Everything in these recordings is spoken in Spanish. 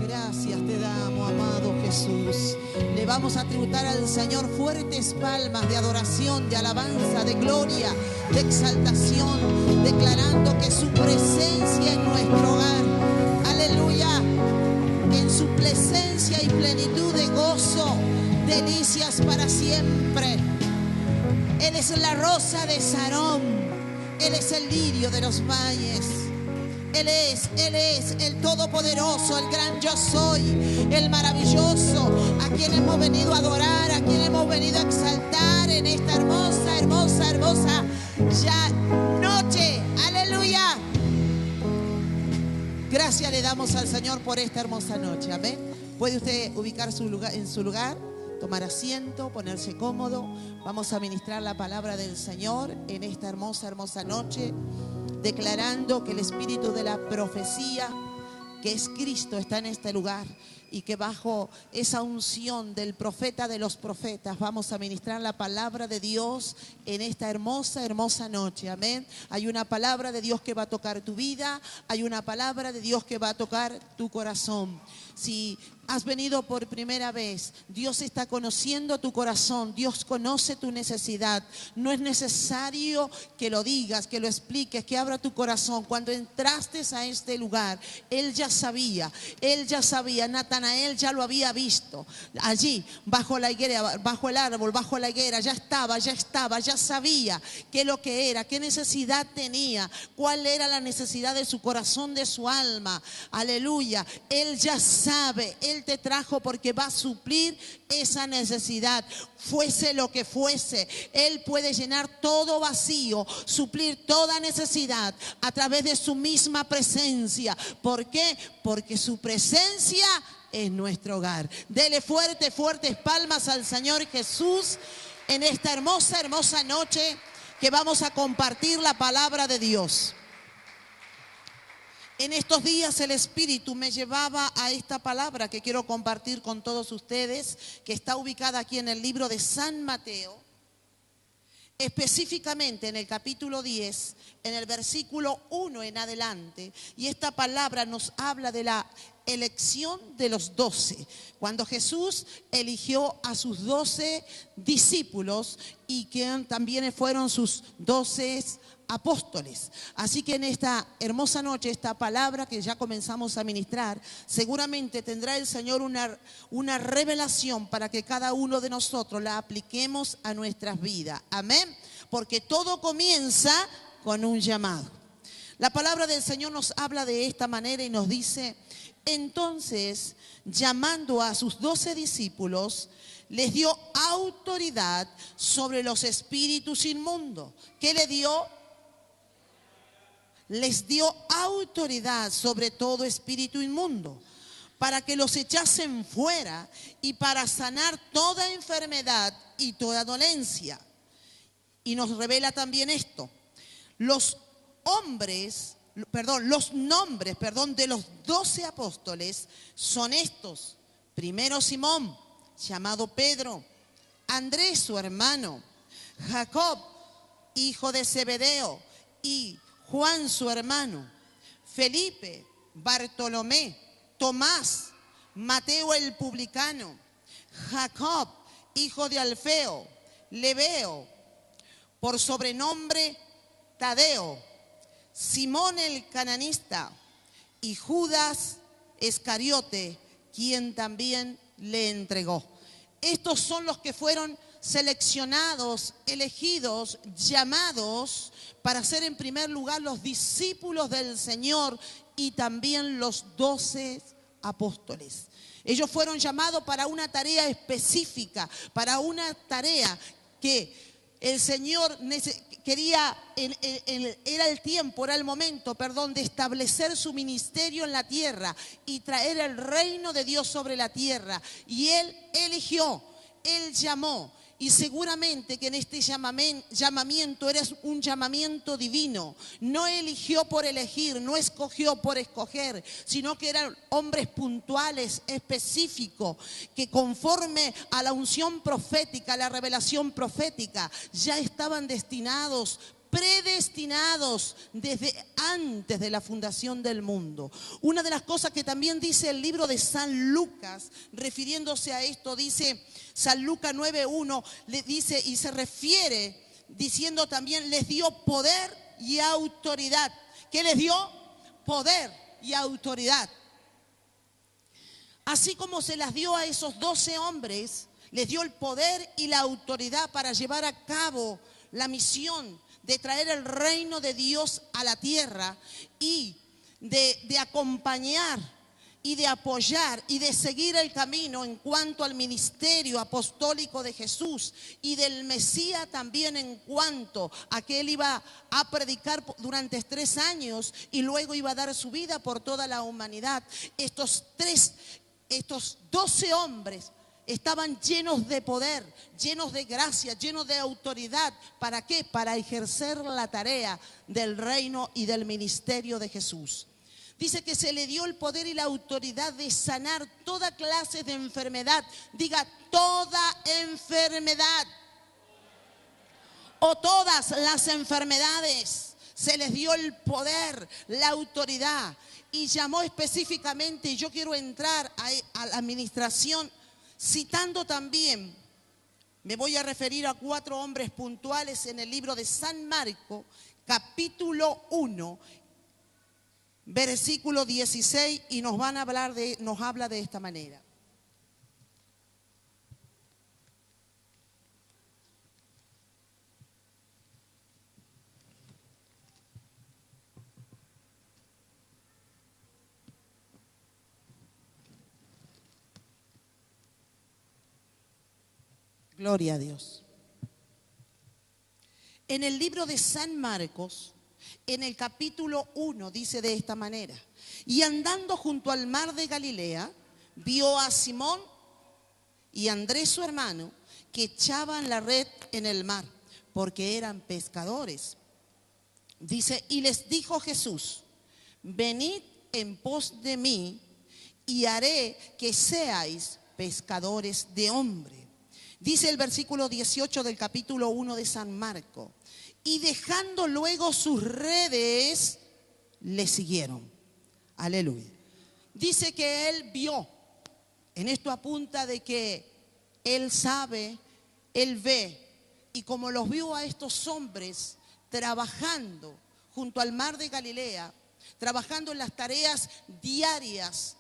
Gracias te damos, amado Jesús. Le vamos a tributar al Señor fuertes palmas de adoración, de alabanza, de gloria, de exaltación, declarando que su presencia en nuestro hogar. Aleluya. Que en su presencia hay plenitud de gozo, delicias para siempre. Él es la rosa de Sarón. Él es el lirio de los valles. Él es el todopoderoso, el gran yo soy, el maravilloso, a quien hemos venido a adorar, a quien hemos venido a exaltar en esta hermosa, hermosa, hermosa ya noche. Aleluya. Gracias le damos al Señor por esta hermosa noche. Amén. Puede usted ubicar en su lugar, tomar asiento, ponerse cómodo. Vamos a ministrar la palabra del Señor en esta hermosa, hermosa noche, declarando que el espíritu de la profecía, que es Cristo, está en este lugar, y que bajo esa unción del profeta de los profetas vamos a ministrar la palabra de Dios en esta hermosa, hermosa noche. Amén. Hay una palabra de Dios que va a tocar tu vida, hay una palabra de Dios que va a tocar tu corazón. Si has venido por primera vez, Dios está conociendo tu corazón, Dios conoce tu necesidad. No es necesario que lo digas, que lo expliques, que abra tu corazón. Cuando entraste a este lugar, Él ya sabía, Natanael ya lo había visto. Allí, bajo la higuera, bajo el árbol, bajo la higuera, ya sabía qué lo que era, qué necesidad tenía, cuál era la necesidad de su corazón, de su alma. Aleluya. Él ya sabe, Él te trajo porque va a suplir esa necesidad, fuese lo que fuese. Él puede llenar todo vacío, suplir toda necesidad a través de su misma presencia. ¿Por qué? Porque su presencia es nuestro hogar. Dele fuertes palmas al Señor Jesús en esta hermosa, hermosa noche que vamos a compartir la palabra de Dios. En estos días el Espíritu me llevaba a esta palabra que quiero compartir con todos ustedes, que está ubicada aquí en el libro de San Mateo, específicamente en el capítulo 10, en el versículo 1 en adelante. Y esta palabra nos habla de la elección de los 12. Cuando Jesús eligió a sus 12 discípulos y que también fueron sus 12 apóstoles. Así que en esta hermosa noche, esta palabra que ya comenzamos a ministrar, seguramente tendrá el Señor una revelación para que cada uno de nosotros la apliquemos a nuestras vidas. Amén. Porque todo comienza con un llamado. La palabra del Señor nos habla de esta manera y nos dice: entonces, llamando a sus 12 discípulos, les dio autoridad sobre los espíritus inmundos. ¿Qué le dio? Les dio autoridad sobre todo espíritu inmundo, para que los echasen fuera y para sanar toda enfermedad y toda dolencia. Y nos revela también esto: los nombres de los 12 apóstoles son estos: primero Simón, llamado Pedro; Andrés su hermano; Jacob, hijo de Zebedeo, y Juan su hermano; Felipe, Bartolomé, Tomás, Mateo el publicano; Jacob, hijo de Alfeo, Lebeo, por sobrenombre Tadeo; Simón el cananista; y Judas Iscariote, quien también le entregó. Estos son los que fueron seleccionados, elegidos, llamados para ser en primer lugar los discípulos del Señor y también los 12 apóstoles. Ellos fueron llamados para una tarea específica, para una tarea que el Señor quería, era el momento de establecer su ministerio en la tierra y traer el reino de Dios sobre la tierra. Y Él eligió, Él llamó. y seguramente que en este llamamiento era un llamamiento divino. No eligió por elegir, no escogió por escoger, sino que eran hombres puntuales, específicos, que conforme a la unción profética, a la revelación profética, ya estaban destinados, predestinados desde antes de la fundación del mundo. Una de las cosas que también dice el libro de San Lucas, refiriéndose a esto, dice San Lucas 9:1, le dice y se refiere diciendo también, les dio poder y autoridad. ¿Qué les dio? Poder y autoridad. Así como se las dio a esos 12 hombres, les dio el poder y la autoridad para llevar a cabo la misión de traer el reino de Dios a la tierra y de acompañar y de apoyar y de seguir el camino en cuanto al ministerio apostólico de Jesús y del Mesías también en cuanto a que él iba a predicar durante 3 años y luego iba a dar su vida por toda la humanidad. Estos 12 hombres estaban llenos de poder, llenos de gracia, llenos de autoridad. ¿Para qué? Para ejercer la tarea del reino y del ministerio de Jesús. Dice que se le dio el poder y la autoridad de sanar toda clase de enfermedad. Diga, toda enfermedad o todas las enfermedades. Se les dio el poder, la autoridad. Y llamó específicamente, y yo quiero entrar a la administración citando también, me voy a referir a 4 hombres puntuales en el libro de San Marcos, capítulo 1, versículo 16, y nos habla de esta manera. Gloria a Dios. En el libro de San Marcos, en el capítulo 1, dice de esta manera: y andando junto al mar de Galilea, vio a Simón y Andrés su hermano, que echaban la red en el mar, porque eran pescadores. Dice, y les dijo Jesús, venid en pos de mí, y haré que seáis pescadores de hombres. Dice el versículo 18 del capítulo 1 de San Marcos, y dejando luego sus redes, le siguieron. Aleluya. Dice que él vio. En esto apunta de que él sabe, él ve. Y como los vio a estos hombres trabajando junto al mar de Galilea, trabajando en las tareas diarias,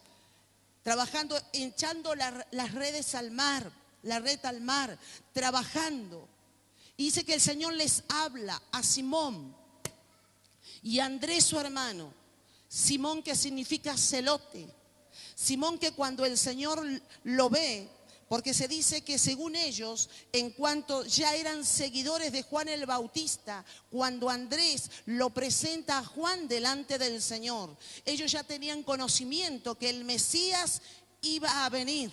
trabajando, echando las redes al mar, la red al mar, trabajando. Y dice que el Señor les habla a Simón y a Andrés su hermano. Simón, que significa celote. Simón, que cuando el Señor lo ve, porque se dice que según ellos, en cuanto ya eran seguidores de Juan el Bautista, cuando Andrés lo presenta a Juan delante del Señor, ellos ya tenían conocimiento que el Mesías iba a venir.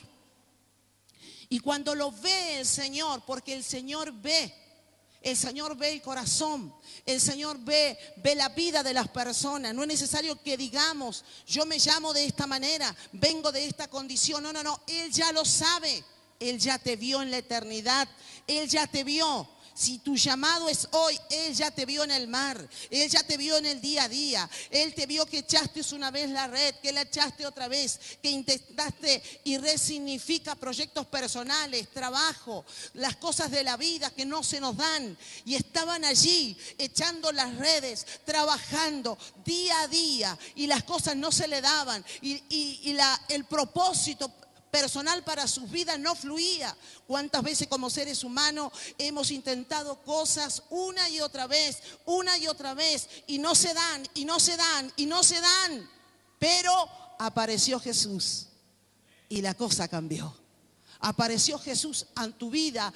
Y cuando lo ve el Señor, porque el Señor ve el corazón, el Señor ve la vida de las personas. No es necesario que digamos, yo me llamo de esta manera, vengo de esta condición. No, Él ya lo sabe. Él ya te vio en la eternidad, Él ya te vio. Si tu llamado es hoy, Él ya te vio en el mar, Él ya te vio en el día a día. Él te vio que echaste una vez la red, que la echaste otra vez, que intentaste, y red significa proyectos personales, trabajo, las cosas de la vida que no se nos dan. Y estaban allí echando las redes, trabajando día a día, y las cosas no se le daban. El propósito personal para sus vidas no fluía. ¿Cuántas veces como seres humanos hemos intentado cosas una y otra vez, y no se dan, y no se dan, y no se dan? Pero apareció Jesús y la cosa cambió. Apareció Jesús a tu vida,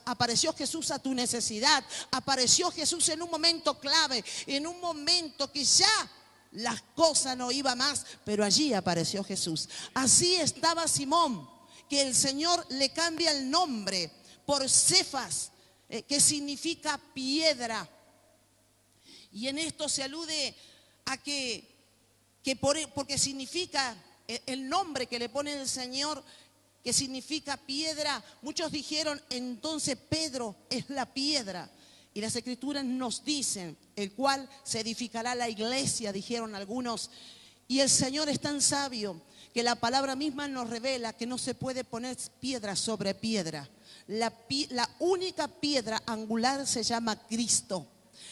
apareció Jesús a tu necesidad, apareció Jesús en un momento clave, en un momento que ya las cosas no iban más, pero allí apareció Jesús. Así estaba Simón, que el Señor le cambia el nombre, por Cefas, que significa piedra. Y en esto se alude a porque significa el nombre que le pone el Señor, que significa piedra. Muchos dijeron, entonces Pedro es la piedra. Y las Escrituras nos dicen, el cual se edificará la iglesia, dijeron algunos. Y el Señor es tan sabio que la palabra misma nos revela que no se puede poner piedra sobre piedra. La única piedra angular se llama Cristo.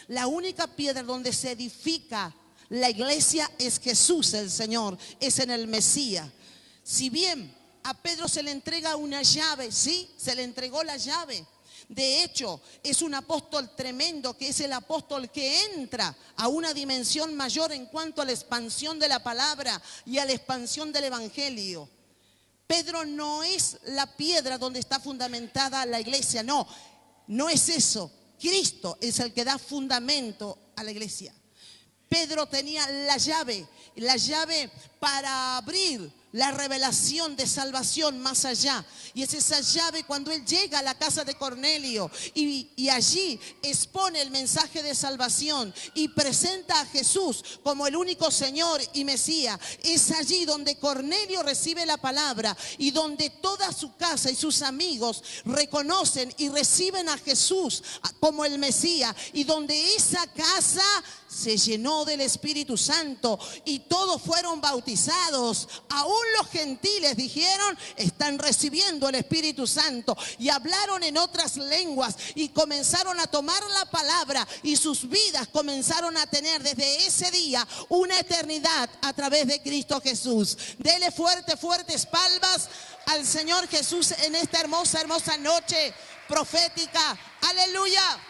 La única piedra donde se edifica la iglesia es Jesús el Señor, es en el Mesías. Si bien a Pedro se le entrega una llave, sí, se le entregó la llave. De hecho, es un apóstol tremendo, que es el apóstol que entra a una dimensión mayor en cuanto a la expansión de la palabra y a la expansión del evangelio. Pedro no es la piedra donde está fundamentada la iglesia, no es eso. Cristo es el que da fundamento a la iglesia. Pedro tenía la llave para abrir la revelación de salvación más allá. Y es esa llave cuando él llega a la casa de Cornelio y allí expone el mensaje de salvación y presenta a Jesús como el único Señor y Mesías. Es allí donde Cornelio recibe la palabra y donde toda su casa y sus amigos reconocen y reciben a Jesús como el Mesías, y donde esa casa se llenó del Espíritu Santo y todos fueron bautizados. Aún los gentiles dijeron, están recibiendo el Espíritu Santo, y hablaron en otras lenguas y comenzaron a tomar la palabra, y sus vidas comenzaron a tener desde ese día una eternidad a través de Cristo Jesús. Dele fuertes palmas al Señor Jesús en esta hermosa noche profética. Aleluya.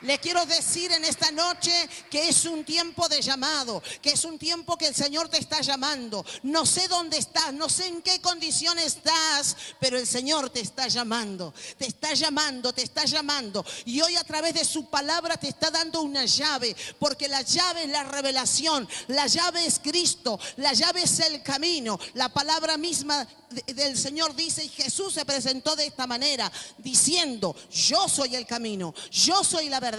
Le quiero decir en esta noche que es un tiempo de llamado, que es un tiempo que el Señor te está llamando. No sé dónde estás, no sé en qué condición estás, pero el Señor te está llamando, te está llamando, te está llamando. Y hoy a través de su palabra te está dando una llave, porque la llave es la revelación, la llave es Cristo, la llave es el camino. La palabra misma del Señor dice, y Jesús se presentó de esta manera, diciendo, yo soy el camino, yo soy la verdad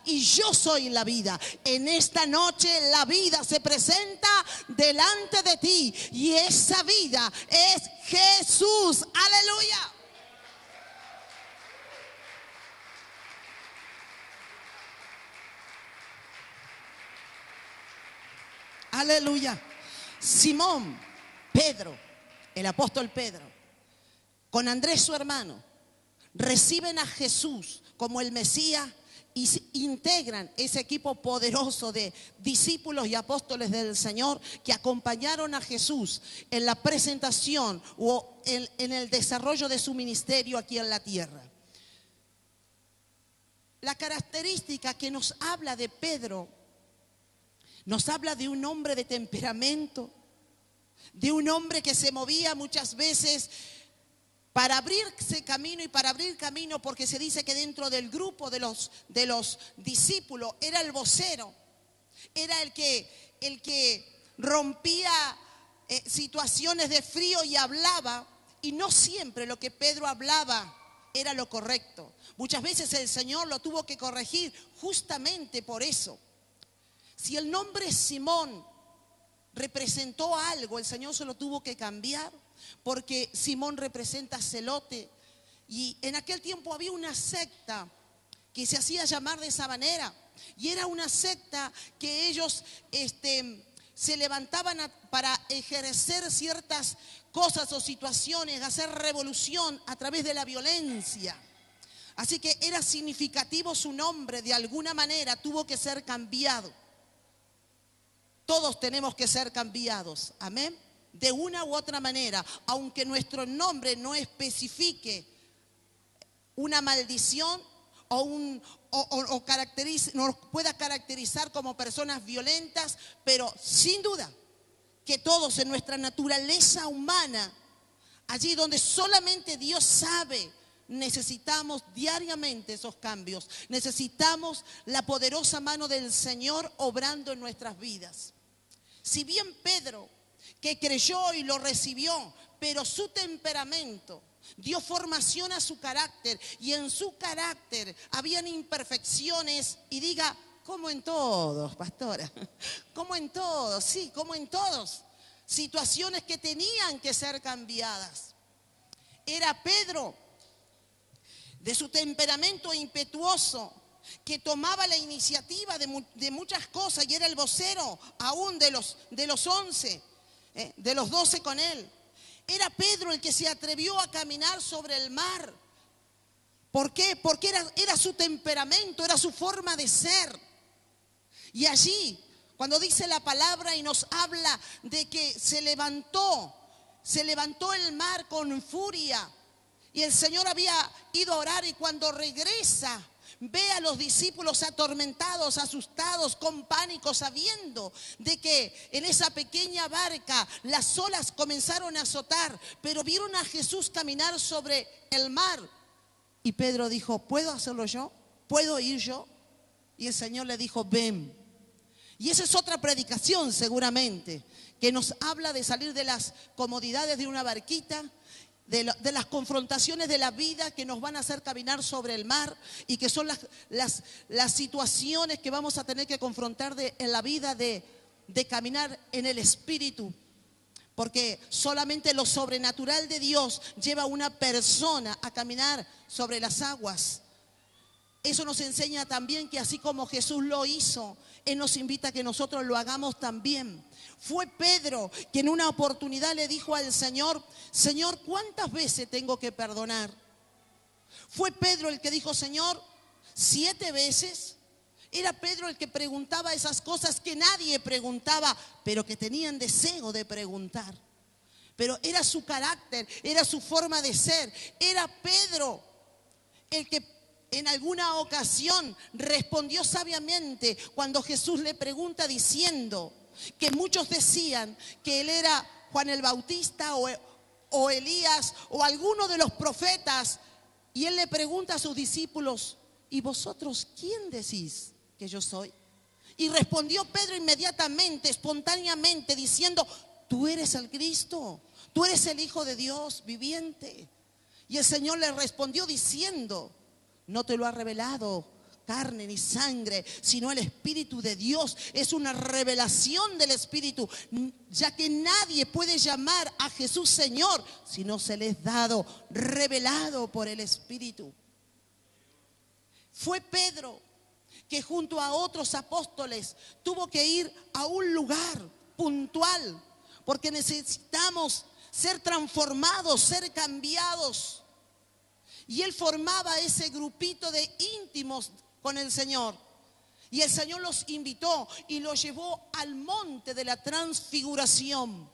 y yo soy la vida. En esta noche la vida se presenta delante de ti, y esa vida es Jesús. Aleluya. Aleluya. Simón, Pedro, el apóstol Pedro, con Andrés su hermano, reciben a Jesús como el Mesías y integran ese equipo poderoso de discípulos y apóstoles del Señor que acompañaron a Jesús en la presentación o en el desarrollo de su ministerio aquí en la tierra. La característica que nos habla de Pedro nos habla de un hombre de temperamento, de un hombre que se movía muchas veces para abrirse camino y para abrir camino, porque se dice que dentro del grupo de los discípulos era el vocero, era el que rompía situaciones de frío y hablaba, y no siempre lo que Pedro hablaba era lo correcto. Muchas veces el Señor lo tuvo que corregir justamente por eso. Si el nombre Simón representó algo, el Señor se lo tuvo que cambiar, porque Simón representa celote. Y en aquel tiempo había una secta que se hacía llamar de esa manera, y era una secta que ellos se levantaban para ejercer ciertas cosas o situaciones, hacer revolución a través de la violencia. Así que era significativo su nombre, de alguna manera tuvo que ser cambiado. Todos tenemos que ser cambiados, amén, de una u otra manera, aunque nuestro nombre no especifique una maldición nos pueda caracterizar como personas violentas, pero sin duda que todos en nuestra naturaleza humana, allí donde solamente Dios sabe, necesitamos diariamente esos cambios. Necesitamos la poderosa mano del Señor obrando en nuestras vidas. Si bien Pedro, que creyó y lo recibió, pero su temperamento, dio formación a su carácter, y en su carácter habían imperfecciones, y diga, como en todos, pastora, como en todos, sí, como en todos, situaciones que tenían que ser cambiadas. Era Pedro, de su temperamento impetuoso, que tomaba la iniciativa de muchas cosas, y era el vocero aún de los 11, de los 12 con él. Era Pedro el que se atrevió a caminar sobre el mar. ¿Por qué? Porque era su temperamento, era su forma de ser. Y allí, cuando dice la palabra y nos habla de que se levantó el mar con furia, y el Señor había ido a orar, y cuando regresa, ve a los discípulos atormentados, asustados, con pánico, sabiendo de que en esa pequeña barca las olas comenzaron a azotar, pero vieron a Jesús caminar sobre el mar. Y Pedro dijo, ¿puedo hacerlo yo? ¿Puedo ir yo? Y el Señor le dijo, ven. Y esa es otra predicación seguramente, que nos habla de salir de las comodidades de una barquita, de las confrontaciones de la vida que nos van a hacer caminar sobre el mar, y que son las situaciones que vamos a tener que confrontar en la vida de caminar en el Espíritu. Porque solamente lo sobrenatural de Dios lleva a una persona a caminar sobre las aguas. Eso nos enseña también que así como Jesús lo hizo, Él nos invita a que nosotros lo hagamos también. Fue Pedro que en una oportunidad le dijo al Señor, Señor, ¿cuántas veces tengo que perdonar? Fue Pedro el que dijo, Señor, 7 veces. Era Pedro el que preguntaba esas cosas que nadie preguntaba, pero que tenían deseo de preguntar. Pero era su carácter, era su forma de ser. Era Pedro el que en alguna ocasión respondió sabiamente cuando Jesús le pregunta, diciendo que muchos decían que él era Juan el Bautista o Elías o alguno de los profetas. Y él le pregunta a sus discípulos, ¿y vosotros quién decís que yo soy? Y respondió Pedro inmediatamente, espontáneamente, diciendo, tú eres el Cristo, tú eres el Hijo de Dios viviente. Y el Señor le respondió diciendo, no te lo ha revelado carne ni sangre, sino el Espíritu de Dios. Es una revelación del Espíritu, ya que nadie puede llamar a Jesús Señor si no se le es dado, revelado por el Espíritu. Fue Pedro que junto a otros apóstoles tuvo que ir a un lugar puntual, porque necesitamos ser transformados, ser cambiados. Y él formaba ese grupito de íntimos con el Señor. Y el Señor los invitó y los llevó al monte de la transfiguración.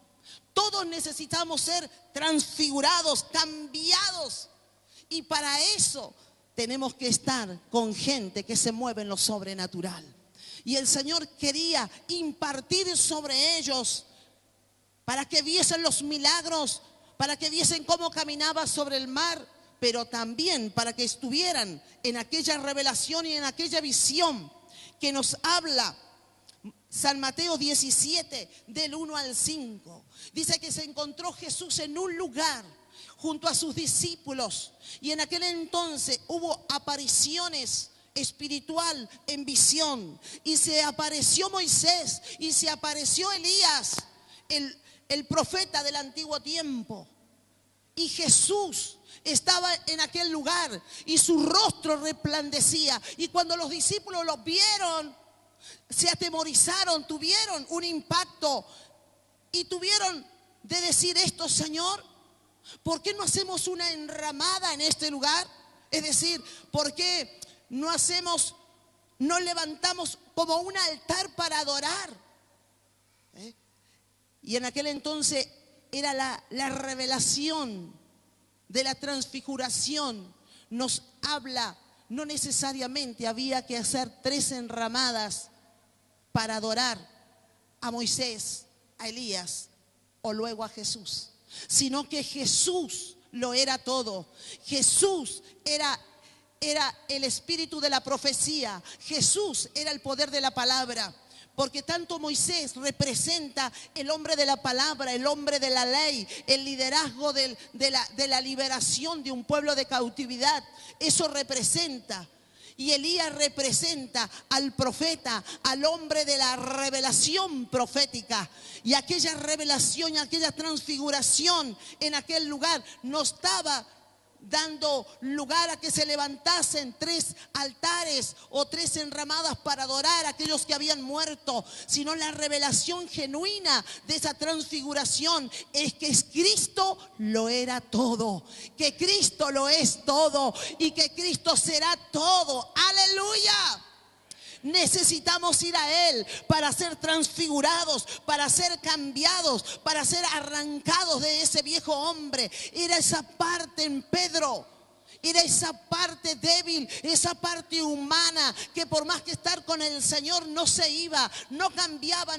Todos necesitamos ser transfigurados, cambiados. Y para eso tenemos que estar con gente que se mueve en lo sobrenatural. Y el Señor quería impartir sobre ellos para que viesen los milagros, para que viesen cómo caminaba sobre el mar, pero también para que estuvieran en aquella revelación y en aquella visión que nos habla San Mateo 17, del 1 al 5. Dice que se encontró Jesús en un lugar junto a sus discípulos, y en aquel entonces hubo apariciones espiritual en visión, y se apareció Moisés y se apareció Elías, el profeta del antiguo tiempo. Y Jesús estaba en aquel lugar y su rostro resplandecía. Y cuando los discípulos lo vieron, se atemorizaron, tuvieron un impacto y tuvieron de decir esto, Señor, ¿por qué no hacemos una enramada en este lugar? Es decir, ¿por qué no levantamos como un altar para adorar? Y en aquel entonces era la revelación de la transfiguración. Nos habla, no necesariamente había que hacer 3 enramadas para adorar a Moisés, a Elías o luego a Jesús, sino que Jesús lo era todo. Jesús era el espíritu de la profecía. Jesús era el poder de la palabra. porque tanto Moisés representa el hombre de la palabra, el hombre de la ley, el liderazgo de la liberación de un pueblo de cautividad. Eso representa. Y Elías representa al profeta, al hombre de la revelación profética. Y aquella revelación, aquella transfiguración en aquel lugar no estaba dando lugar a que se levantasen 3 altares o 3 enramadas para adorar a aquellos que habían muerto, sino la revelación genuina de esa transfiguración es que Cristo lo era todo, que Cristo lo es todo y que Cristo será todo. ¡Aleluya! Necesitamos ir a Él para ser transfigurados, para ser cambiados, para ser arrancados de ese viejo hombre. Era esa parte en Pedro. Era esa parte débil, esa parte humana que por más que estar con el Señor no se iba, no cambiaba,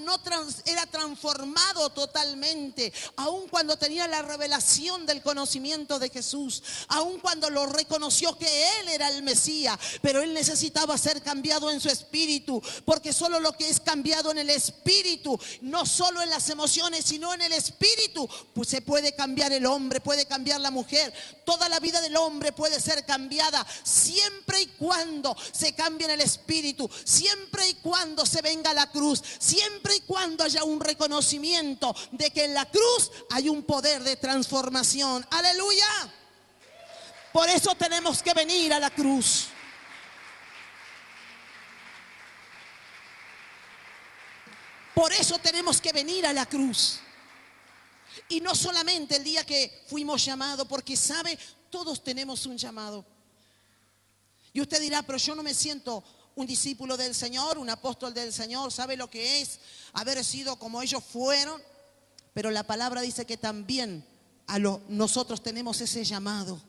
era transformado totalmente. Aun cuando tenía la revelación del conocimiento de Jesús, aun cuando lo reconoció que Él era el Mesías, pero Él necesitaba ser cambiado en su espíritu, porque solo lo que es cambiado en el espíritu, no solo en las emociones, sino en el espíritu, pues se puede cambiar el hombre, puede cambiar la mujer. Toda la vida del hombre puede ser cambiada siempre y cuando se cambie en el espíritu, siempre y cuando se venga a la cruz, siempre y cuando haya un reconocimiento de que en la cruz hay un poder de transformación. ¡Aleluya! Por eso tenemos que venir a la cruz. Por eso tenemos que venir a la cruz. Y no solamente el día que fuimos llamados, porque sabe, todos tenemos un llamado. Y usted dirá, pero yo no me siento un discípulo del Señor, un apóstol del Señor. ¿Sabe lo que es haber sido como ellos fueron? Pero la palabra dice que también nosotros tenemos ese llamado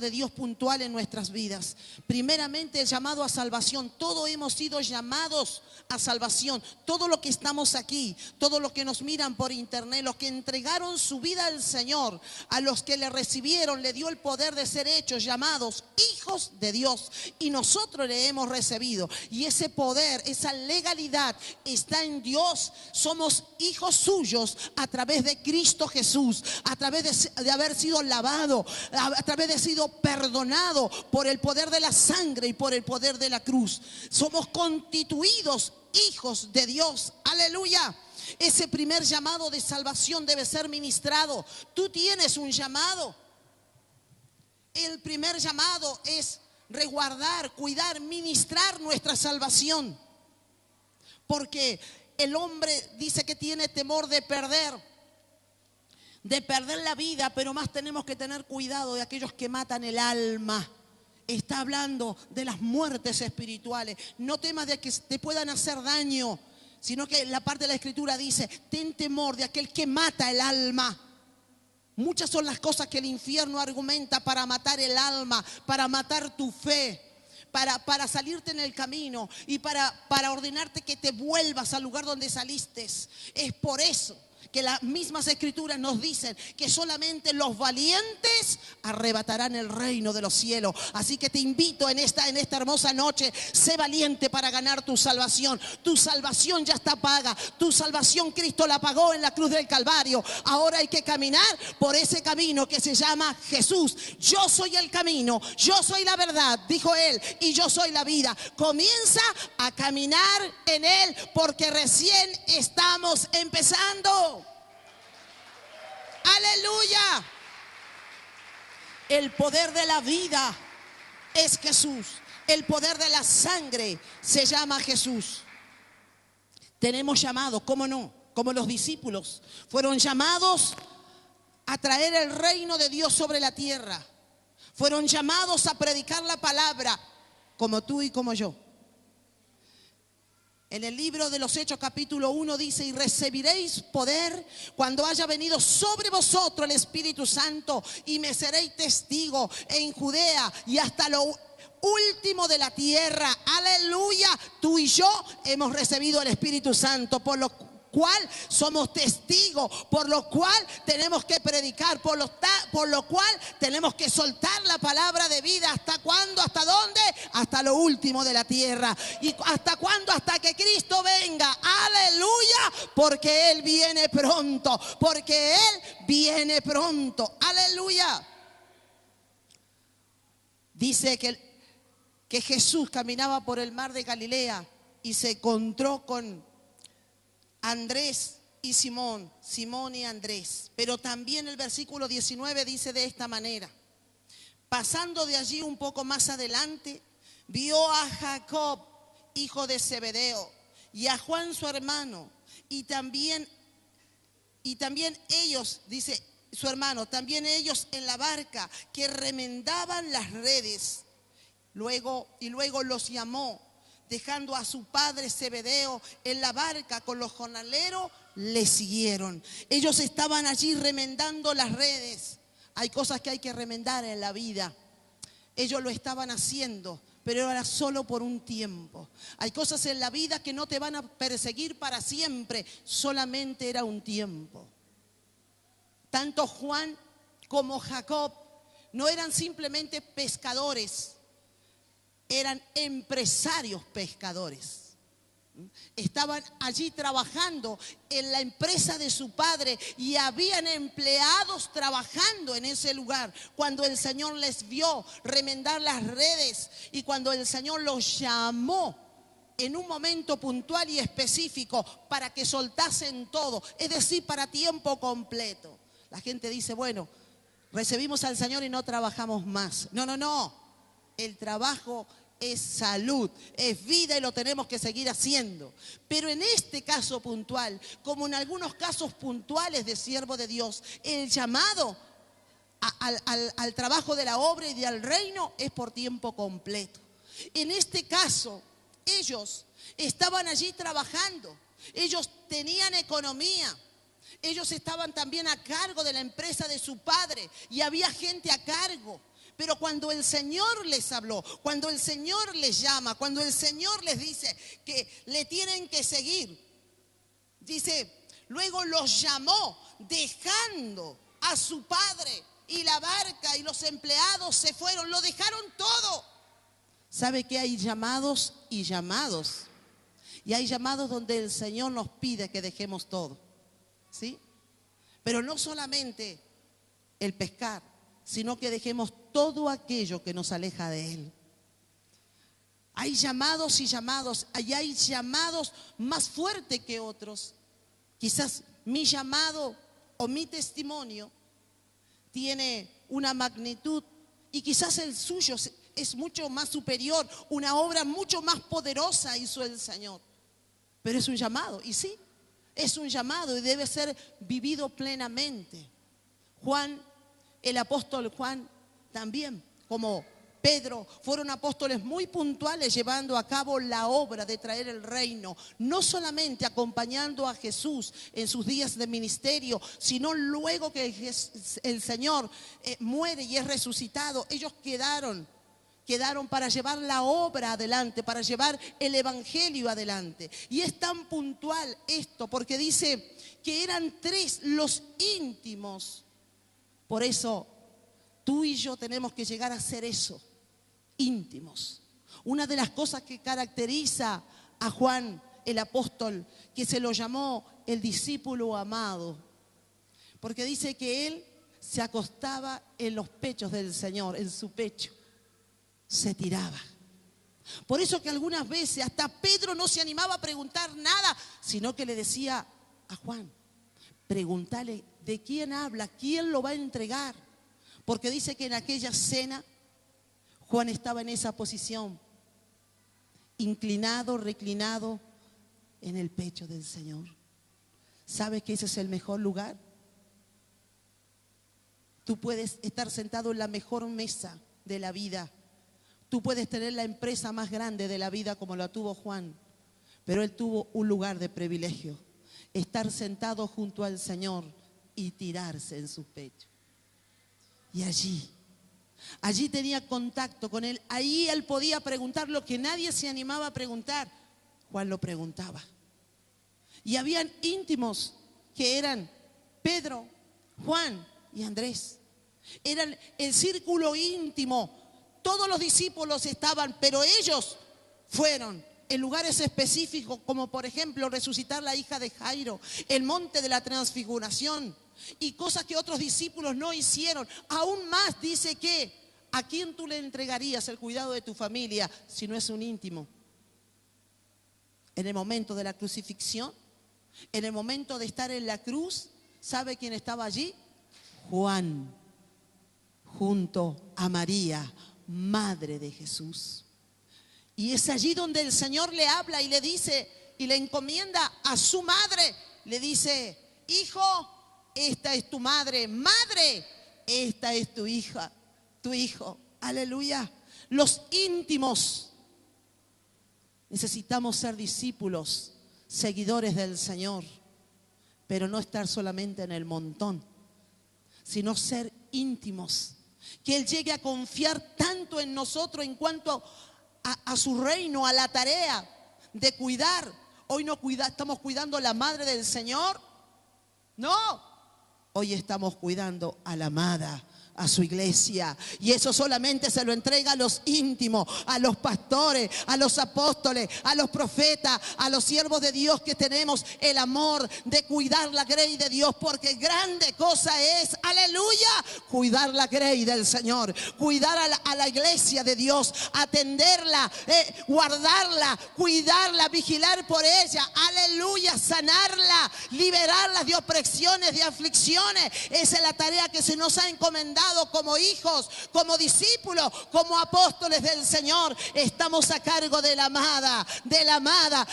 de Dios puntual en nuestras vidas. Primeramente el llamado a salvación. Todos hemos sido llamados a salvación. Todo lo que estamos aquí, todos los que nos miran por internet, los que entregaron su vida al Señor, a los que le recibieron, le dio el poder de ser hechos, llamados hijos de Dios. Y nosotros le hemos recibido. Y ese poder, esa legalidad está en Dios. Somos hijos suyos a través de Cristo Jesús, a través de haber sido lavado, a través de sido perdonado por el poder de la sangre y por el poder de la cruz. Somos constituidos hijos de Dios. Aleluya. Ese primer llamado de salvación debe ser ministrado. Tú tienes un llamado. El primer llamado es resguardar, cuidar, ministrar nuestra salvación. Porque el hombre dice que tiene temor de perder la vida, pero más tenemos que tener cuidado de aquellos que matan el alma. Está hablando de las muertes espirituales. No temas de que te puedan hacer daño, sino que la parte de la Escritura dice, ten temor de aquel que mata el alma. Muchas son las cosas que el infierno argumenta para matar el alma, para matar tu fe, para salirte en el camino y para ordenarte que te vuelvas al lugar donde saliste. Es por eso que las mismas Escrituras nos dicen que solamente los valientes arrebatarán el reino de los cielos. Así que te invito en esta hermosa noche, sé valiente para ganar tu salvación. Tu salvación ya está paga. Tu salvación Cristo la pagó en la cruz del Calvario. Ahora hay que caminar por ese camino que se llama Jesús. Yo soy el camino, yo soy la verdad, dijo Él, y yo soy la vida. Comienza a caminar en Él porque recién estamos empezando. ¡Aleluya! El poder de la vida es Jesús. El poder de la sangre se llama Jesús. Tenemos llamado, ¿cómo no? Como los discípulos fueron llamados a traer el reino de Dios sobre la tierra. Fueron llamados a predicar la palabra, como tú y como yo. En el libro de los Hechos capítulo 1 dice, y recibiréis poder cuando haya venido sobre vosotros el Espíritu Santo, y me seréis testigo en Judea y hasta lo último de la tierra. Aleluya. Tú y yo hemos recibido el Espíritu Santo, por lo cual somos testigos, por lo cual tenemos que predicar, por lo cual tenemos que soltar la palabra de vida. ¿Hasta cuándo? ¿Hasta dónde? Hasta lo último de la tierra. ¿Y hasta cuándo? Hasta que Cristo venga. Aleluya, porque Él viene pronto, porque Él viene pronto. Aleluya. Dice que Jesús caminaba por el mar de Galilea y se encontró con Andrés y Simón y Andrés. Pero también el versículo 19 dice de esta manera: pasando de allí un poco más adelante, vio a Jacob, hijo de Zebedeo, y a Juan su hermano, y también ellos, dice su hermano, también ellos en la barca, que remendaban las redes. Luego los llamó, dejando a su padre Zebedeo en la barca con los jornaleros, le siguieron. Ellos estaban allí remendando las redes. Hay cosas que hay que remendar en la vida. Ellos lo estaban haciendo, pero era solo por un tiempo. Hay cosas en la vida que no te van a perseguir para siempre, solamente era un tiempo. Tanto Juan como Jacob no eran simplemente pescadores, eran empresarios pescadores. Estaban allí trabajando en la empresa de su padre y habían empleados trabajando en ese lugar. Cuando el Señor les vio remendar las redes y cuando el Señor los llamó en un momento puntual y específico para que soltasen todo, es decir, para tiempo completo. La gente dice, bueno, recibimos al Señor y no trabajamos más. No. El trabajo es salud, es vida y lo tenemos que seguir haciendo. Pero en este caso puntual, como en algunos casos puntuales de siervo de Dios, el llamado al trabajo de la obra y del reino es por tiempo completo. En este caso, ellos estaban allí trabajando, ellos tenían economía. Ellos estaban también a cargo de la empresa de su padre y había gente a cargo. Pero cuando el Señor les habló, cuando el Señor les llama, cuando el Señor les dice que le tienen que seguir, dice, luego los llamó dejando a su padre y la barca y los empleados se fueron, lo dejaron todo. ¿Sabe que hay llamados y llamados? Y hay llamados donde el Señor nos pide que dejemos todo. ¿Sí? Pero no solamente el pescar, sino que dejemos todo aquello que nos aleja de Él. Hay llamados y llamados, hay llamados más fuertes que otros. Quizás mi llamado o mi testimonio tiene una magnitud y quizás el suyo es mucho más superior, una obra mucho más poderosa hizo el Señor. Pero es un llamado, y sí. Es un llamado y debe ser vivido plenamente. Juan, el apóstol Juan, también, como Pedro, fueron apóstoles muy puntuales llevando a cabo la obra de traer el reino, no solamente acompañando a Jesús en sus días de ministerio, sino luego que el Señor muere y es resucitado. Ellos quedaron para llevar la obra adelante, para llevar el evangelio adelante. Y es tan puntual esto, porque dice que eran 3 los íntimos. Por eso tú y yo tenemos que llegar a ser eso, íntimos. Una de las cosas que caracteriza a Juan el apóstol, que se lo llamó el discípulo amado, porque dice que él se acostaba en los pechos del Señor, en su pecho. Se tiraba. Por eso que algunas veces hasta Pedro no se animaba a preguntar nada, sino que le decía a Juan, pregúntale de quién habla, quién lo va a entregar. Porque dice que en aquella cena Juan estaba en esa posición, inclinado, reclinado en el pecho del Señor. ¿Sabes que ese es el mejor lugar? Tú puedes estar sentado en la mejor mesa de la vida. Tú puedes tener la empresa más grande de la vida como la tuvo Juan, pero él tuvo un lugar de privilegio, estar sentado junto al Señor y tirarse en su pecho. Y allí tenía contacto con Él, ahí Él podía preguntar lo que nadie se animaba a preguntar. Juan lo preguntaba. Y habían íntimos que eran Pedro, Juan y Andrés. Eran el círculo íntimo. Todos los discípulos estaban, pero ellos fueron en lugares específicos, como por ejemplo resucitar la hija de Jairo, el monte de la transfiguración, y cosas que otros discípulos no hicieron. Aún más dice que, ¿a quién tú le entregarías el cuidado de tu familia si no es un íntimo? En el momento de la crucifixión, en el momento de estar en la cruz, ¿sabe quién estaba allí? Juan, junto a María, madre de Jesús. Y es allí donde el Señor le habla y le dice, y le encomienda a su madre, le dice: hijo, esta es tu madre; madre, esta es tu hija, tu hijo. Aleluya. Los íntimos. Necesitamos ser discípulos, seguidores del Señor, pero no estar solamente en el montón, sino ser íntimos. Que Él llegue a confiar tanto en nosotros en cuanto a su reino, a la tarea de cuidar. Hoy no estamos cuidando a la madre del Señor. No, hoy estamos cuidando a la amada, a su iglesia. Y eso solamente se lo entrega a los íntimos, a los pastores, a los apóstoles, a los profetas, a los siervos de Dios, que tenemos el amor de cuidar la grey de Dios. Porque grande cosa es, aleluya, cuidar la grey del Señor, cuidar a la iglesia de Dios, atenderla, guardarla, cuidarla, vigilar por ella, aleluya, sanarla, liberarla de opresiones, de aflicciones. Esa es la tarea que se nos ha encomendado como hijos, como discípulos, como apóstoles del Señor. Estamos a cargo de la amada,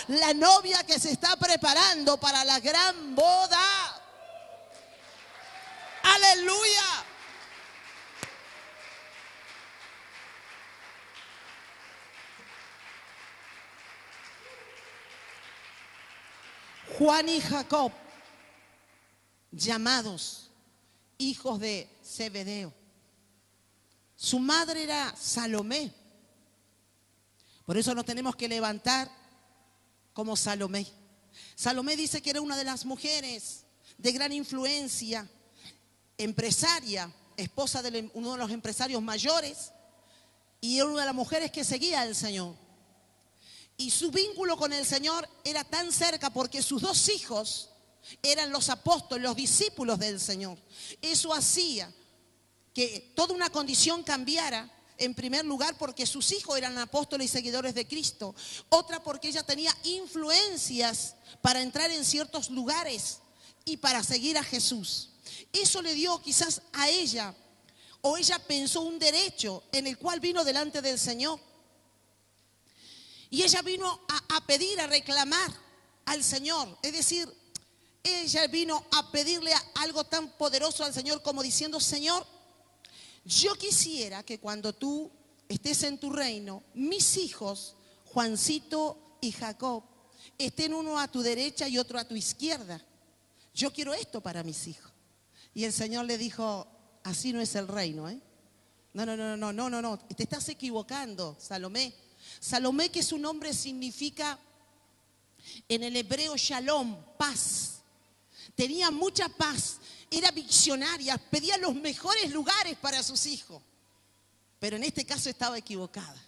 la novia que se está preparando para la gran boda. Aleluya. Juan y Jacob, llamados hijos de Zebedeo. Su madre era Salomé. Por eso nos tenemos que levantar como Salomé. Salomé dice que era una de las mujeres de gran influencia, empresaria, esposa de uno de los empresarios mayores, y era una de las mujeres que seguía al Señor. Y su vínculo con el Señor era tan cerca porque sus dos hijos eran los apóstoles, los discípulos del Señor. Eso hacía que toda una condición cambiara. En primer lugar, porque sus hijos eran apóstoles y seguidores de Cristo. Otra, porque ella tenía influencias para entrar en ciertos lugares y para seguir a Jesús. Eso le dio quizás a ella, o ella pensó, un derecho en el cual vino delante del Señor. Y ella vino a pedir, a reclamar al Señor. Es decir, ella vino a pedirle algo tan poderoso al Señor como diciendo: Señor, yo quisiera que cuando tú estés en tu reino, mis hijos, Juancito y Jacob, estén uno a tu derecha y otro a tu izquierda. Yo quiero esto para mis hijos. Y el Señor le dijo: así no es el reino, ¿eh? No, te estás equivocando, Salomé. Salomé, que su nombre significa en el hebreo shalom, paz. Tenía mucha paz, era visionaria, pedía los mejores lugares para sus hijos. Pero en este caso estaba equivocada.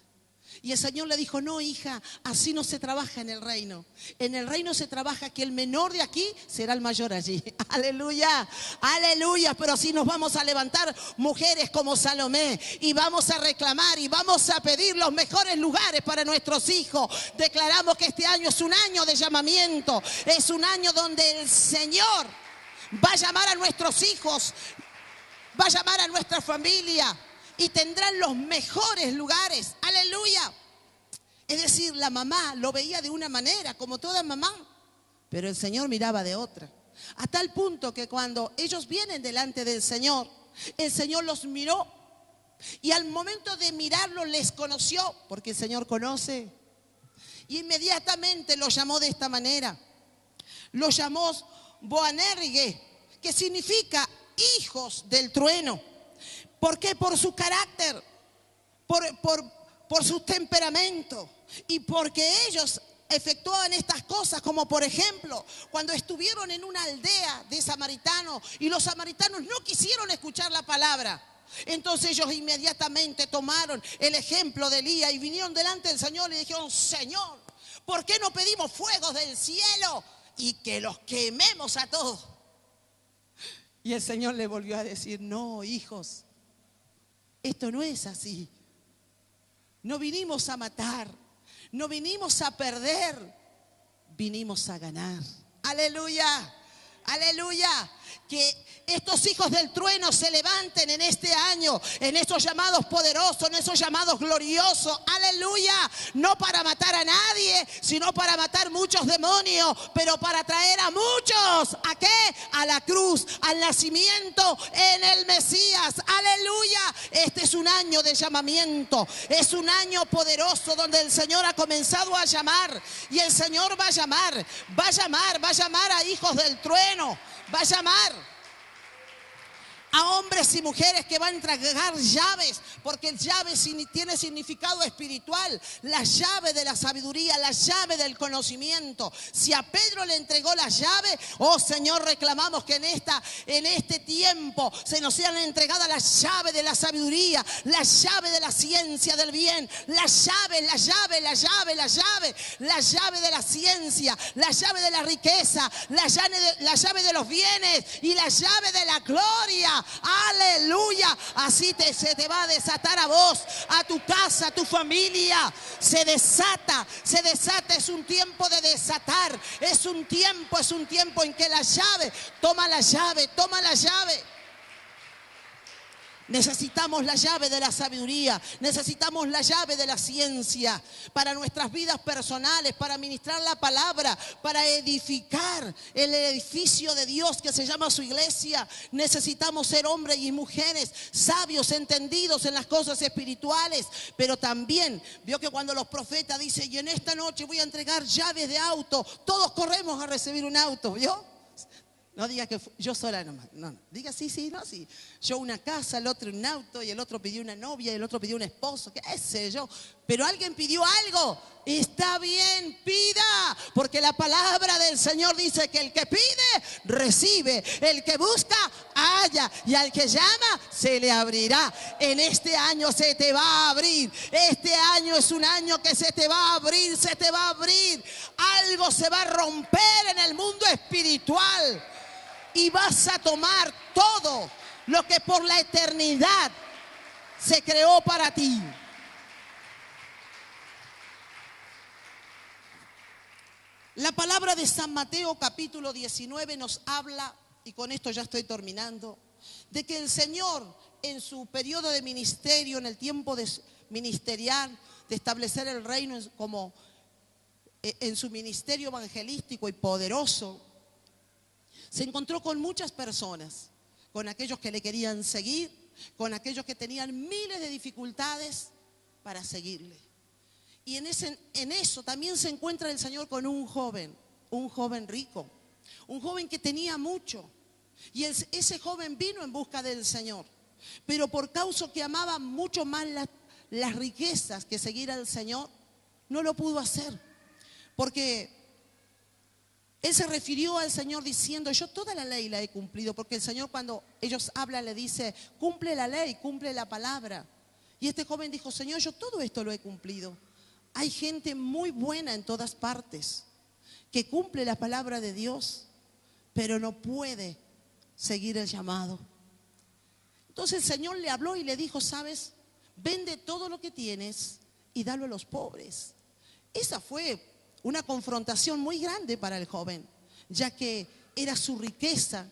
Y el Señor le dijo: no, hija, así no se trabaja en el reino. En el reino se trabaja que el menor de aquí será el mayor allí. Aleluya, aleluya. Pero así nos vamos a levantar mujeres como Salomé y vamos a reclamar y vamos a pedir los mejores lugares para nuestros hijos. Declaramos que este año es un año de llamamiento. Es un año donde el Señor va a llamar a nuestros hijos, va a llamar a nuestra familia, y tendrán los mejores lugares. Aleluya. Es decir, la mamá lo veía de una manera, como toda mamá, pero el Señor miraba de otra. A tal punto que cuando ellos vienen delante del Señor, el Señor los miró, y al momento de mirarlos les conoció, porque el Señor conoce, y inmediatamente los llamó de esta manera. Los llamó Boanergue, que significa hijos del trueno. ¿Por qué? Por su carácter, por su temperamento, y porque ellos efectuaban estas cosas, como por ejemplo, cuando estuvieron en una aldea de samaritanos y los samaritanos no quisieron escuchar la palabra. Entonces ellos inmediatamente tomaron el ejemplo de Elías y vinieron delante del Señor y dijeron: Señor, ¿por qué no pedimos fuegos del cielo y que los quememos a todos? Y el Señor le volvió a decir: no, hijos, esto no es así. No vinimos a matar, no vinimos a perder, vinimos a ganar. Aleluya, aleluya. Que estos hijos del trueno se levanten en este año, en estos llamados poderosos, en esos llamados gloriosos. Aleluya. No para matar a nadie, sino para matar muchos demonios, pero para traer a muchos, ¿a qué? A la cruz, al nacimiento en el Mesías. Aleluya. Este es un año de llamamiento, es un año poderoso donde el Señor ha comenzado a llamar, y el Señor va a llamar, va a llamar, va a llamar a hijos del trueno, va a llamar a hombres y mujeres que van a entregar llaves, porque el llave tiene significado espiritual, la llave de la sabiduría, la llave del conocimiento. Si a Pedro le entregó la llave, oh Señor, reclamamos que en este tiempo se nos sean entregadas las llaves de la sabiduría, la llave de la ciencia del bien, la llave, la llave, la llave, la llave, la llave de la ciencia, la llave de la riqueza, la llave de los bienes y la llave de la gloria. Aleluya. Así se te va a desatar a vos, a tu casa, a tu familia. Se desata, se desata. Es un tiempo de desatar. Es un tiempo en que la llave, toma la llave, toma la llave. Necesitamos la llave de la sabiduría, necesitamos la llave de la ciencia para nuestras vidas personales, para ministrar la palabra, para edificar el edificio de Dios que se llama su iglesia. Necesitamos ser hombres y mujeres sabios, entendidos en las cosas espirituales, pero también vio que cuando los profetas dicen: y en esta noche voy a entregar llaves de auto, todos corremos a recibir un auto, ¿vio? No diga que yo sola nomás, no. Diga sí, sí, no, sí. Yo una casa, el otro un auto, y el otro pidió una novia, y el otro pidió un esposo, qué sé yo. Pero alguien pidió algo, está bien, pida, porque la palabra del Señor dice que el que pide, recibe. El que busca, halla, y al que llama, se le abrirá. En este año se te va a abrir. Este año es un año que se te va a abrir, se te va a abrir. Algo se va a romper en el mundo espiritual. Y vas a tomar todo lo que por la eternidad se creó para ti. La palabra de San Mateo capítulo 19 nos habla, y con esto ya estoy terminando, de que el Señor en su periodo de ministerio, en el tiempo ministerial, de establecer el reino como en su ministerio evangelístico y poderoso, se encontró con muchas personas, con aquellos que le querían seguir, con aquellos que tenían miles de dificultades para seguirle. Y en eso también se encuentra el Señor con un joven rico, un joven que tenía mucho. Y ese joven vino en busca del Señor, pero por causa que amaba mucho más las riquezas que seguir al Señor, no lo pudo hacer, porque él se refirió al Señor diciendo: yo toda la ley la he cumplido, porque el Señor cuando ellos hablan le dice: cumple la ley, cumple la palabra. Y este joven dijo: Señor, yo todo esto lo he cumplido. Hay gente muy buena en todas partes que cumple la palabra de Dios, pero no puede seguir el llamado. Entonces el Señor le habló y le dijo: ¿sabes? Vende todo lo que tienes y dalo a los pobres. Esa fue una confrontación muy grande para el joven, ya que era su riqueza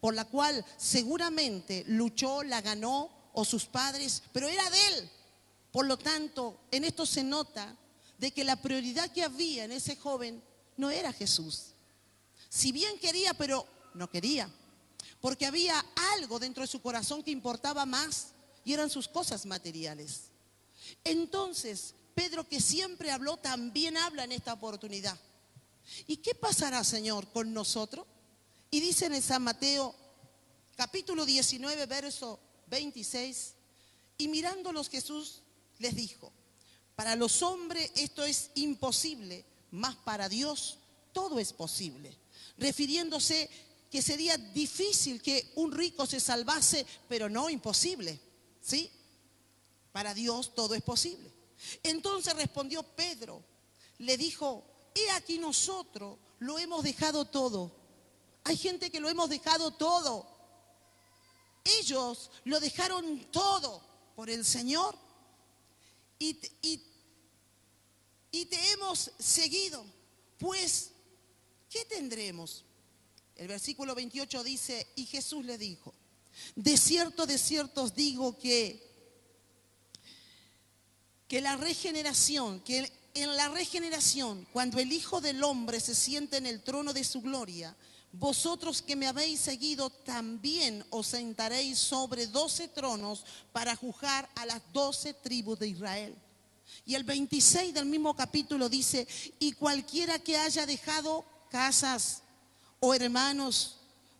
por la cual seguramente luchó, la ganó, o sus padres, pero era de él. Por lo tanto, en esto se nota de que la prioridad que había en ese joven no era Jesús. Si bien quería, pero no quería, porque había algo dentro de su corazón que importaba más, y eran sus cosas materiales. Entonces Pedro, que siempre habló, también habla en esta oportunidad. ¿Y qué pasará, Señor, con nosotros? Y dice en San Mateo, capítulo 19, verso 26, y mirándolos Jesús les dijo: para los hombres esto es imposible, mas para Dios todo es posible. Refiriéndose que sería difícil que un rico se salvase, pero no imposible, ¿sí? Para Dios todo es posible. Entonces respondió Pedro, le dijo: he aquí nosotros lo hemos dejado todo. Hay gente que lo hemos dejado todo. Ellos lo dejaron todo por el Señor y te hemos seguido. Pues, ¿qué tendremos? El versículo 28 dice: y Jesús le dijo: de cierto os digo que en la regeneración, cuando el Hijo del Hombre se siente en el trono de su gloria, vosotros que me habéis seguido también os sentaréis sobre 12 tronos para juzgar a las 12 tribus de Israel. Y el 26 del mismo capítulo dice: y cualquiera que haya dejado casas, o hermanos,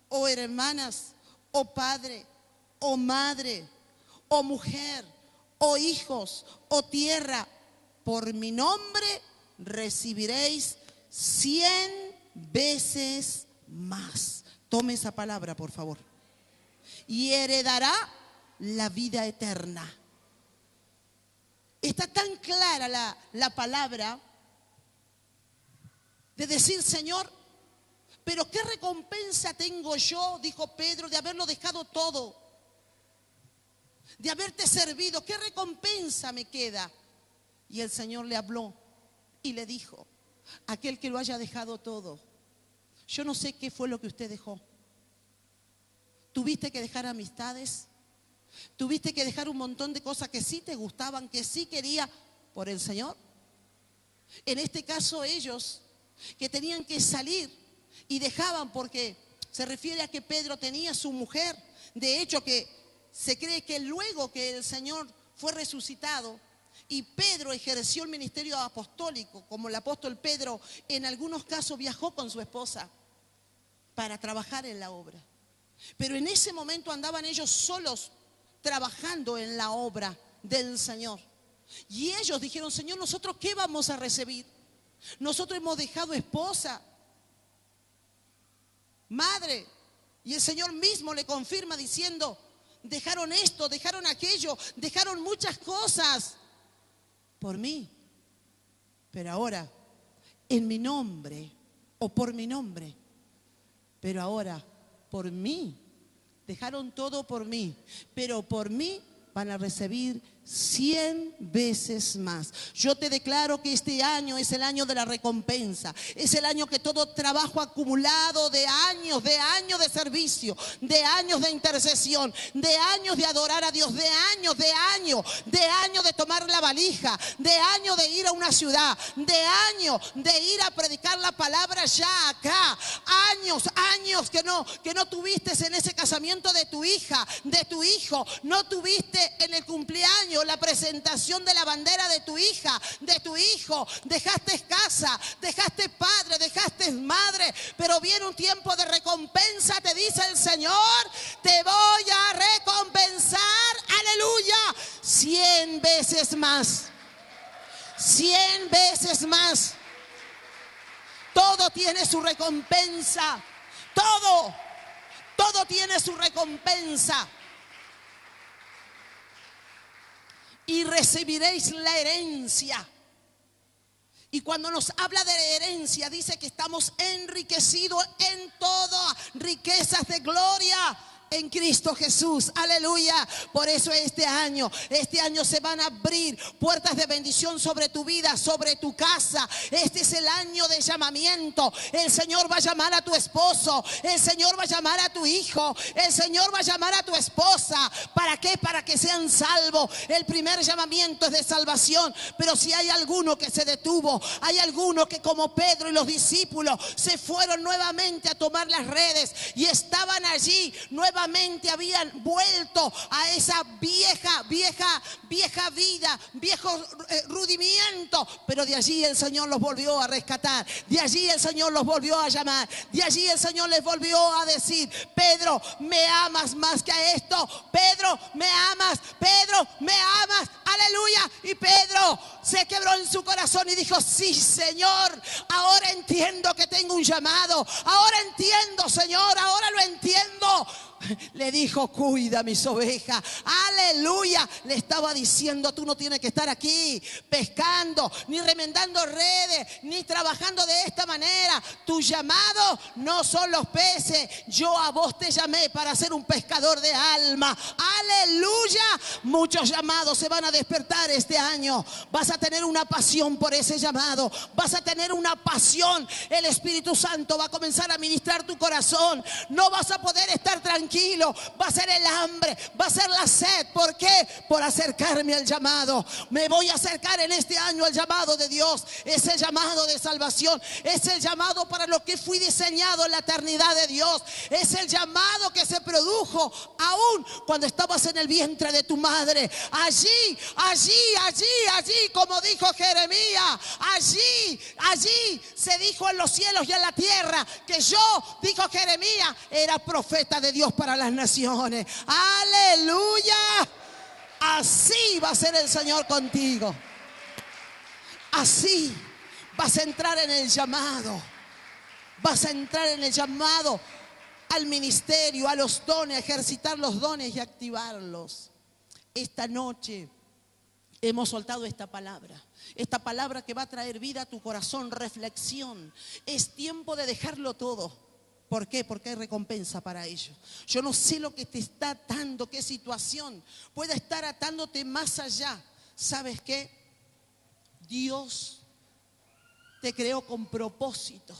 o hermanas, o padre, o madre, o mujer, o hijos, o tierra, por mi nombre recibiréis 100 veces más. Tome esa palabra, por favor. Y heredará la vida eterna. Está tan clara la palabra de decir: Señor, pero ¿qué recompensa tengo yo, dijo Pedro, de haberlo dejado todo? De haberte servido, ¿qué recompensa me queda? Y el Señor le habló y le dijo: aquel que lo haya dejado todo. Yo no sé qué fue lo que usted dejó. ¿Tuviste que dejar amistades? ¿Tuviste que dejar un montón de cosas que sí te gustaban, que sí quería por el Señor? En este caso ellos que tenían que salir y dejaban, porque se refiere a que Pedro tenía su mujer. De hecho, que se cree que luego que el Señor fue resucitado y Pedro ejerció el ministerio apostólico, como el apóstol Pedro, en algunos casos viajó con su esposa para trabajar en la obra. Pero en ese momento andaban ellos solos trabajando en la obra del Señor. Y ellos dijeron: Señor, ¿nosotros qué vamos a recibir? Nosotros hemos dejado esposa, madre. Y el Señor mismo le confirma diciendo: dejaron esto, dejaron aquello, dejaron muchas cosas por mí. Pero ahora, en mi nombre, o por mi nombre, pero ahora, por mí, dejaron todo por mí, pero por mí van a recibir 100 veces más. Yo te declaro que este año es el año de la recompensa. Es el año que todo trabajo acumulado de años de servicio, de años de intercesión, de años de adorar a Dios, de años de tomar la valija, de años de ir a una ciudad, de años de ir a predicar la palabra ya acá, años que no tuviste en ese casamiento de tu hija, de tu hijo, no tuviste en el cumpleaños, la presentación de la bandera de tu hija, de tu hijo, dejaste casa, dejaste padre, dejaste madre, pero viene un tiempo de recompensa, te dice el Señor: te voy a recompensar, aleluya, 100 veces más, 100 veces más. Todo tiene su recompensa, todo tiene su recompensa. Y recibiréis la herencia. Y cuando nos habla de herencia, dice que estamos enriquecidos en todas riquezas de gloria en Cristo Jesús, aleluya. Por eso este año se van a abrir puertas de bendición sobre tu vida, sobre tu casa. Este es el año de llamamiento. El Señor va a llamar a tu esposo, el Señor va a llamar a tu hijo, el Señor va a llamar a tu esposa. ¿Para qué? Para que sean salvos. El primer llamamiento es de salvación. Pero si hay alguno que se detuvo, hay alguno que, como Pedro y los discípulos, se fueron nuevamente a tomar las redes y estaban allí nuevamente nuevamente habían vuelto a esa vieja vida, viejo rudimiento, pero de allí el Señor los volvió a rescatar, de allí el Señor los volvió a llamar, de allí el Señor les volvió a decir: Pedro, ¿me amas más que a esto? Pedro, ¿me amas? Pedro, ¿me amas? Aleluya. Y Pedro se quebró en su corazón y dijo: sí, Señor, ahora entiendo que tengo un llamado, ahora entiendo, Señor, ahora lo entiendo. Le dijo: cuida mis ovejas. Aleluya. Le estaba diciendo: tú no tienes que estar aquí pescando, ni remendando redes, ni trabajando de esta manera. Tu llamado no son los peces. Yo a vos te llamé para ser un pescador de alma. Aleluya. Muchos llamados se van a despertar este año. Vas a tener una pasión por ese llamado. Vas a tener una pasión. El Espíritu Santo va a comenzar a ministrar tu corazón. No vas a poder estar tranquilo. Va a ser el hambre, va a ser la sed. ¿Por qué? Por acercarme al llamado. Me voy a acercar en este año al llamado de Dios. Es el llamado de salvación. Es el llamado para lo que fui diseñado en la eternidad de Dios. Es el llamado que se produjo aún cuando estabas en el vientre de tu madre. Allí, como dijo Jeremías, allí se dijo en los cielos y en la tierra que yo, dijo Jeremías, era profeta de Dios para las naciones. Aleluya. Así va a ser el Señor contigo. Así vas a entrar en el llamado. Vas a entrar en el llamado al ministerio, a los dones, a ejercitar los dones y activarlos. Esta noche hemos soltado esta palabra que va a traer vida a tu corazón, reflexión. Es tiempo de dejarlo todo. ¿Por qué? Porque hay recompensa para ello. Yo no sé lo que te está atando, qué situación puede estar atándote más allá. ¿Sabes qué? Dios te creó con propósito.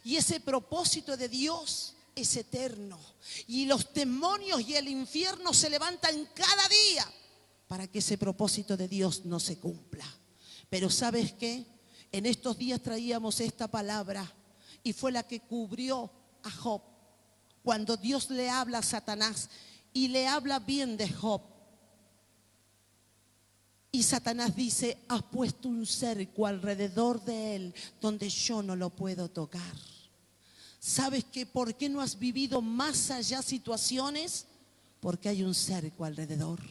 Y ese propósito de Dios es eterno. Y los demonios y el infierno se levantan cada día para que ese propósito de Dios no se cumpla. Pero ¿sabes qué? En estos días traíamos esta palabra y fue la que cubrió a Job. Cuando Dios le habla a Satanás y le habla bien de Job, y Satanás dice: has puesto un cerco alrededor de él donde yo no lo puedo tocar. ¿Sabes qué? ¿Por qué no has vivido más allá situaciones? Porque hay un cerco alrededor.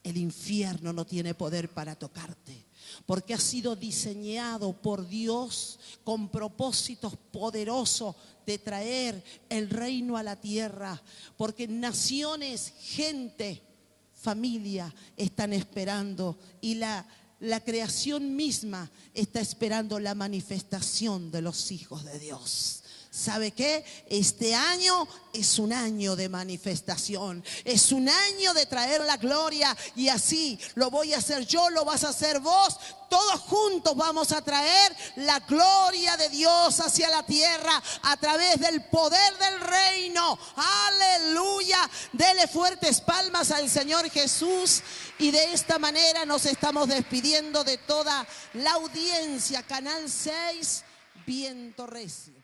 El infierno no tiene poder para tocarte, porque has sido diseñado por Dios con propósitos poderosos de traer el reino a la tierra. Porque naciones, gente, familia están esperando, y la creación misma está esperando la manifestación de los hijos de Dios. ¿Sabe qué? Este año es un año de manifestación, es un año de traer la gloria, y así lo voy a hacer yo, lo vas a hacer vos. Todos juntos vamos a traer la gloria de Dios hacia la tierra a través del poder del reino. Aleluya. Dele fuertes palmas al Señor Jesús. Y de esta manera nos estamos despidiendo de toda la audiencia. Canal 6, Viento Recio.